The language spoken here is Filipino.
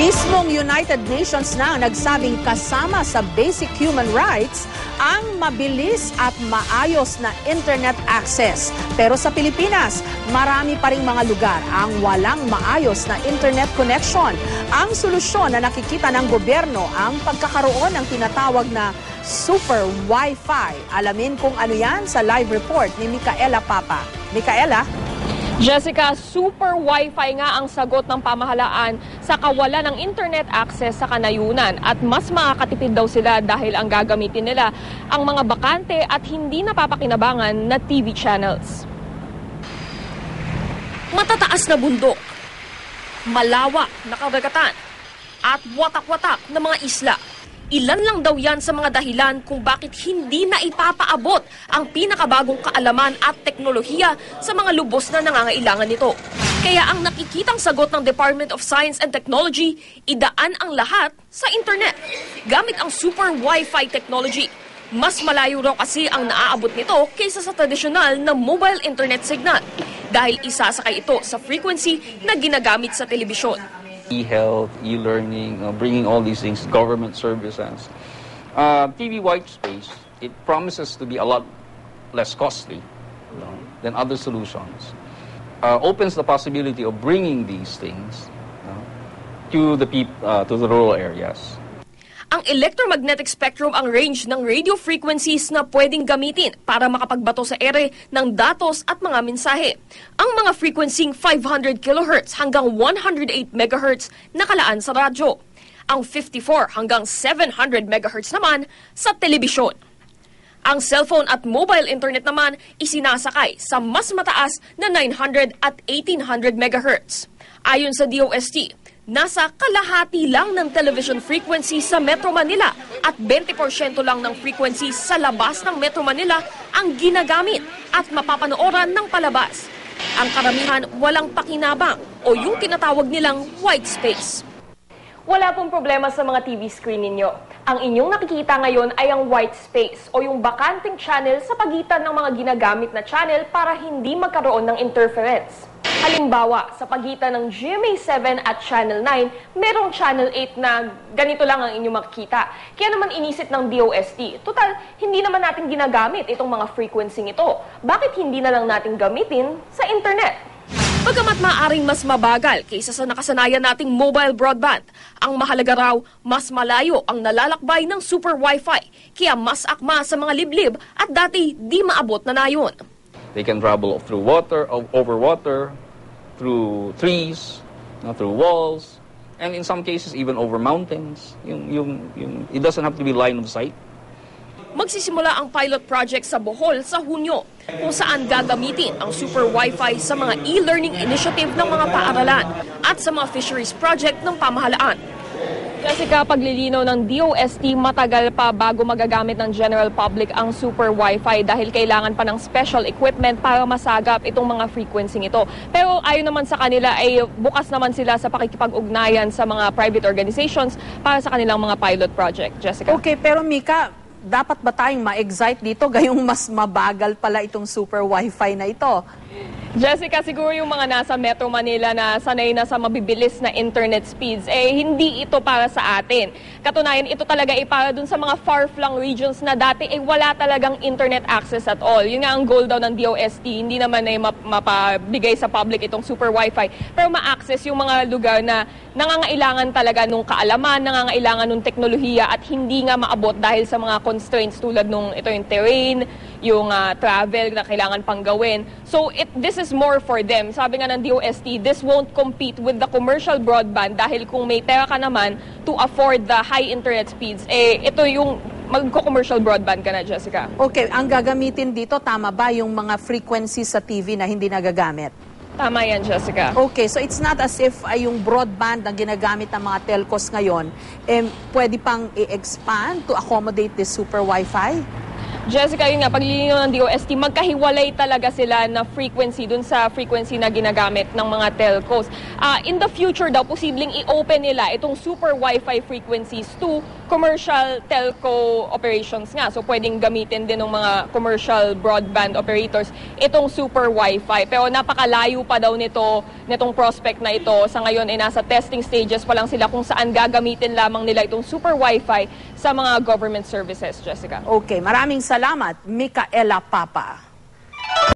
Mismong United Nations na nagsabing kasama sa basic human rights ang mabilis at maayos na internet access. Pero sa Pilipinas, marami pa ring mga lugar ang walang maayos na internet connection. Ang solusyon na nakikita ng gobyerno ang pagkakaroon ng tinatawag na Super Wi-Fi. Alamin kung ano yan sa live report ni Micaela Papa. Micaela? Jessica, Super Wi-Fi nga ang sagot ng pamahalaan sa kawalan ng internet access sa kanayunan at mas makakatipid daw sila dahil ang gagamitin nila ang mga bakante at hindi napapakinabangan na TV channels. Matataas na bundok, malawak na karagatan at watak-watak na mga isla. Ilan lang daw yan sa mga dahilan kung bakit hindi na ipapaabot ang pinakabagong kaalaman at teknolohiya sa mga lubos na nangangailangan nito. Kaya ang nakikitang sagot ng Department of Science and Technology, idaan ang lahat sa internet gamit ang Super Wi-Fi technology. Mas malayo raw kasi ang naaabot nito kaysa sa tradisyonal na mobile internet signal dahil isasakay ito sa frequency na ginagamit sa telebisyon. E-health, e-learning, bringing all these things, government services. TV white space, it promises to be a lot less costly than other solutions. Opens the possibility of bringing these things to the rural areas. Ang electromagnetic spectrum ang range ng radio frequencies na pwedeng gamitin para makapagbato sa ere ng datos at mga mensahe. Ang mga frequencing 500 kHz hanggang 108 MHz nakalaan sa radyo. Ang 54 hanggang 700 MHz naman sa telebisyon. Ang cellphone at mobile internet naman isinasakay sa mas mataas na 900 at 1800 MHz. Ayon sa DOST, nasa kalahati lang ng television frequency sa Metro Manila at 20% lang ng frequency sa labas ng Metro Manila ang ginagamit at mapapanooran ng palabas. Ang karamihan walang pakinabang o yung tinatawag nilang white space. Wala pong problema sa mga TV screen ninyo. Ang inyong nakikita ngayon ay ang white space o yung bakanting channel sa pagitan ng mga ginagamit na channel para hindi magkaroon ng interference. Halimbawa, sa pagitan ng GMA7 at Channel 9, merong Channel 8 na ganito lang ang inyong makikita. Kaya naman inisip ng DOST, total, hindi naman natin ginagamit itong mga frequency ito. Bakit hindi na lang natin gamitin sa internet? Bagamat maaaring mas mabagal kaysa sa nakasanayan nating mobile broadband, ang mahalaga raw, mas malayo ang nalalakbay ng Super Wi-Fi, kaya mas akma sa mga liblib at dati di maabot na nayon. They can travel through water, over water, through trees, through walls, and in some cases even over mountains. It doesn't have to be line of sight. Magsisimula ang pilot project sa Bohol sa Hunyo, kung saan gagamitin ang Super Wi-Fi sa mga e-learning initiative ng mga paaralan at sa mga fisheries project ng pamahalaan. Jessica, paglilinaw ng DOST, matagal pa bago magagamit ng general public ang Super Wi-Fi dahil kailangan pa ng special equipment para masagap itong mga frequency ito. Pero ayon naman sa kanila ay bukas naman sila sa pakikipag-ugnayan sa mga private organizations para sa kanilang mga pilot project. Jessica? Okay, pero Mika, dapat ba tayong ma-excite dito gayong mas mabagal pala itong Super Wi-Fi na ito? Jessica, siguro yung mga nasa Metro Manila na sanay na sa mabibilis na internet speeds, hindi ito para sa atin. Katunayan, ito talaga para dun sa mga far-flung regions na dati wala talagang internet access at all. Yun nga ang goal daw ng DOST, hindi naman mapabigay sa public itong Super Wi-Fi, pero ma-access yung mga lugar na nangangailangan talaga nung kaalaman, nangangailangan nung teknolohiya at hindi nga maabot dahil sa mga constraints tulad nung ito yung terrain, yung travel na kailangan pang gawin. So this is more for them. Sabi nga ng DOST, this won't compete with the commercial broadband dahil kung may pera ka naman to afford the high internet speeds, ito yung magko-commercial broadband ka na, Jessica. Okay, ang gagamitin dito, tama ba yung mga frequencies sa TV na hindi nagagamit? Tama yan, Jessica. Okay, so it's not as if yung broadband na ginagamit ng mga telcos ngayon, pwede pang i-expand to accommodate this Super Wi-Fi? Jessica, yun nga, paglilinaw ng DOST, magkahiwalay talaga sila na frequency dun sa frequency na ginagamit ng mga telcos. In the future daw, posibleng i-open nila itong super Wi-Fi frequencies to commercial telco operations nga. So, pwedeng gamitin din ng mga commercial broadband operators itong super Wi-Fi. Pero napakalayo pa daw nitong prospect na ito. Sa ngayon, ay nasa testing stages pa lang sila kung saan gagamitin lamang nila itong super Wi-Fi sa mga government services, Jessica. Okay, maraming salamat, Micaela Papa.